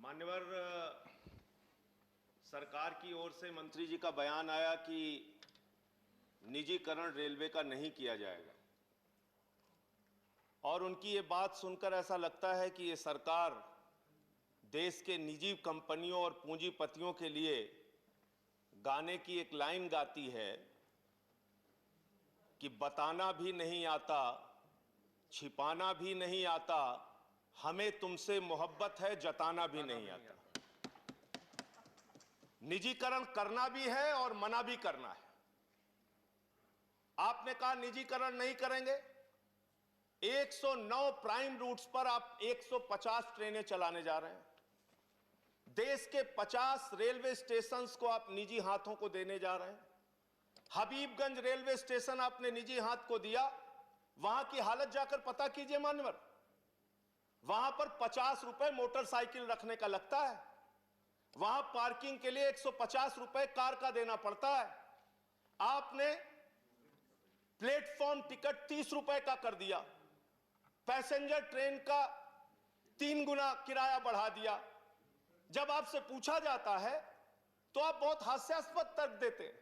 मान्यवर, सरकार की ओर से मंत्री जी का बयान आया कि निजीकरण रेलवे का नहीं किया जाएगा और उनकी ये बात सुनकर ऐसा लगता है कि ये सरकार देश के निजी कंपनियों और पूंजीपतियों के लिए गाने की एक लाइन गाती है कि बताना भी नहीं आता, छिपाना भी नहीं आता, हमें तुमसे मोहब्बत है, जताना भी नहीं आता। निजीकरण करना भी है और मना भी करना है। आपने कहा निजीकरण नहीं करेंगे। 109 प्राइम रूट्स पर आप 150 ट्रेनें चलाने जा रहे हैं। देश के 50 रेलवे स्टेशंस को आप निजी हाथों को देने जा रहे हैं। हबीबगंज रेलवे स्टेशन आपने निजी हाथ को दिया। वहां की हालत जाकर पता कीजिए मान्यवर, वहां पर 50 रुपए मोटरसाइकिल रखने का लगता है। वहां पार्किंग के लिए 150 रुपए कार का देना पड़ता है। आपने प्लेटफॉर्म टिकट 30 रुपए का कर दिया। पैसेंजर ट्रेन का 3 गुना किराया बढ़ा दिया। जब आपसे पूछा जाता है तो आप बहुत हास्यास्पद तर्क देते हैं।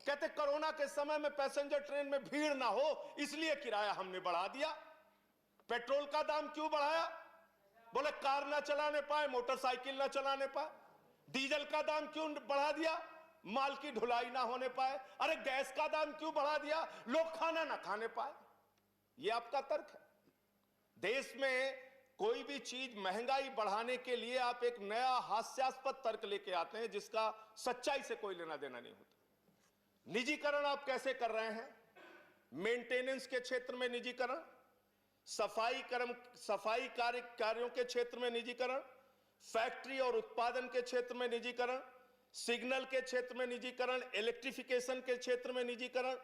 कहते कोरोना के समय में पैसेंजर ट्रेन में भीड़ ना हो इसलिए किराया हमने बढ़ा दिया। पेट्रोल का दाम क्यों बढ़ाया? बोले कार ना चलाने पाए, मोटरसाइकिल ना चलाने पाए। डीजल का दाम क्यों बढ़ा दिया? माल की ढुलाई ना होने पाए। अरे गैस का दाम क्यों बढ़ा दिया? लोग खाना ना खाने पाए। यह आपका तर्क है। देश में कोई भी चीज महंगाई बढ़ाने के लिए आप एक नया हास्यास्पद तर्क लेके आते हैं जिसका सच्चाई से कोई लेना देना नहीं होता। निजीकरण आप कैसे कर रहे हैं? मेंटेनेंस के क्षेत्र में निजीकरण, सफाई कार्यों के क्षेत्र में निजीकरण, फैक्ट्री और उत्पादन के क्षेत्र में निजीकरण, सिग्नल के क्षेत्र में निजीकरण, इलेक्ट्रिफिकेशन के क्षेत्र में निजीकरण।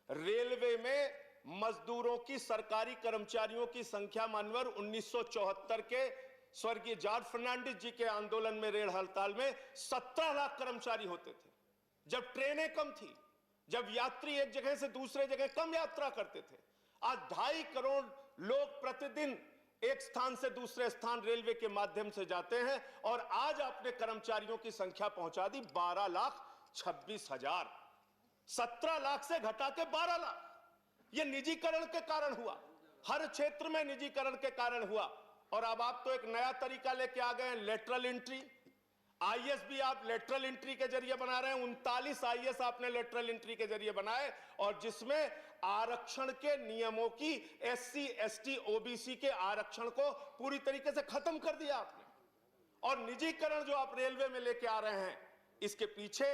रेलवे में मजदूरों की, सरकारी कर्मचारियों की संख्या मानवर 1974 के स्वर्गीय जॉर्ज फर्नांडिस जी के आंदोलन में, रेल हड़ताल में 17 लाख कर्मचारी होते थे। जब ट्रेनें कम थी, जब यात्री एक जगह से दूसरे जगह कम यात्रा करते थे। आज 2.5 करोड़ लोग प्रतिदिन एक स्थान से दूसरे स्थान रेलवे के माध्यम से जाते हैं और आज आपने कर्मचारियों की संख्या पहुंचा दी 12,26,000। 17 लाख से घटा के 12 लाख। यह निजीकरण के कारण हुआ, हर क्षेत्र में निजीकरण के कारण हुआ। और अब आप तो एक नया तरीका लेके आ गए हैं, लेटरल एंट्री। आईएएस भी आप लेटरल एंट्री के जरिए बना रहे हैं। 39 आईएएस आपने लेटरल एंट्री के जरिए बनाए और जिसमें आरक्षण के नियमों की, एससी, एसटी, ओबीसी के आरक्षण को पूरी तरीके से खत्म कर दिया आपने। और निजीकरण जो आप रेलवे में लेके आ रहे हैं, इसके पीछे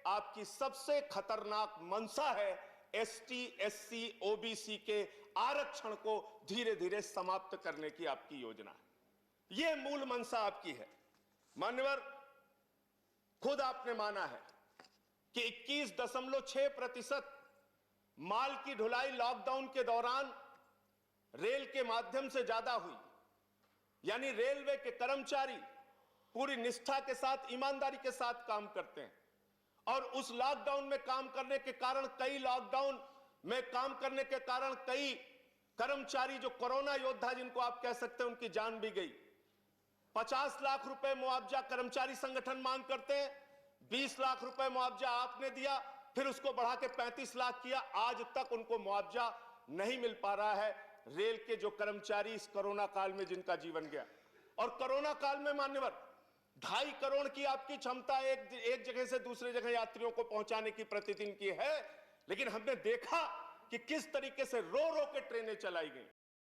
आपकी सबसे खतरनाक मंशा है एसटी, एससी, ओबीसी के आरक्षण को धीरे धीरे समाप्त करने की आपकी योजना है। यह मूल मंशा आपकी है। मान्यवर, खुद आपने माना है कि 21.6% माल की ढुलाई लॉकडाउन के दौरान रेल के माध्यम से ज्यादा हुई। यानी रेलवे के कर्मचारी पूरी निष्ठा के साथ, ईमानदारी के साथ काम करते हैं और उस लॉकडाउन में काम करने के कारण, कई कर्मचारी जो कोरोना योद्धा जिनको आप कह सकते हैं, उनकी जान भी गई। 50 लाख रुपए मुआवजा कर्मचारी संगठन मांग करते हैं। 20 लाख रुपए मुआवजा आपने दिया, फिर उसको बढ़ा के 35 लाख किया। आज तक उनको मुआवजा नहीं मिल पा रहा है। रेल के जो कर्मचारी इस कोरोना काल में जिनका जीवन गया, और कोरोना काल में मान्यवर 2.5 करोड़ की आपकी क्षमता एक जगह से दूसरे जगह यात्रियों को पहुंचाने की प्रतिदिन की है। लेकिन हमने देखा कि किस तरीके से रो रो के ट्रेनें चलाई गई।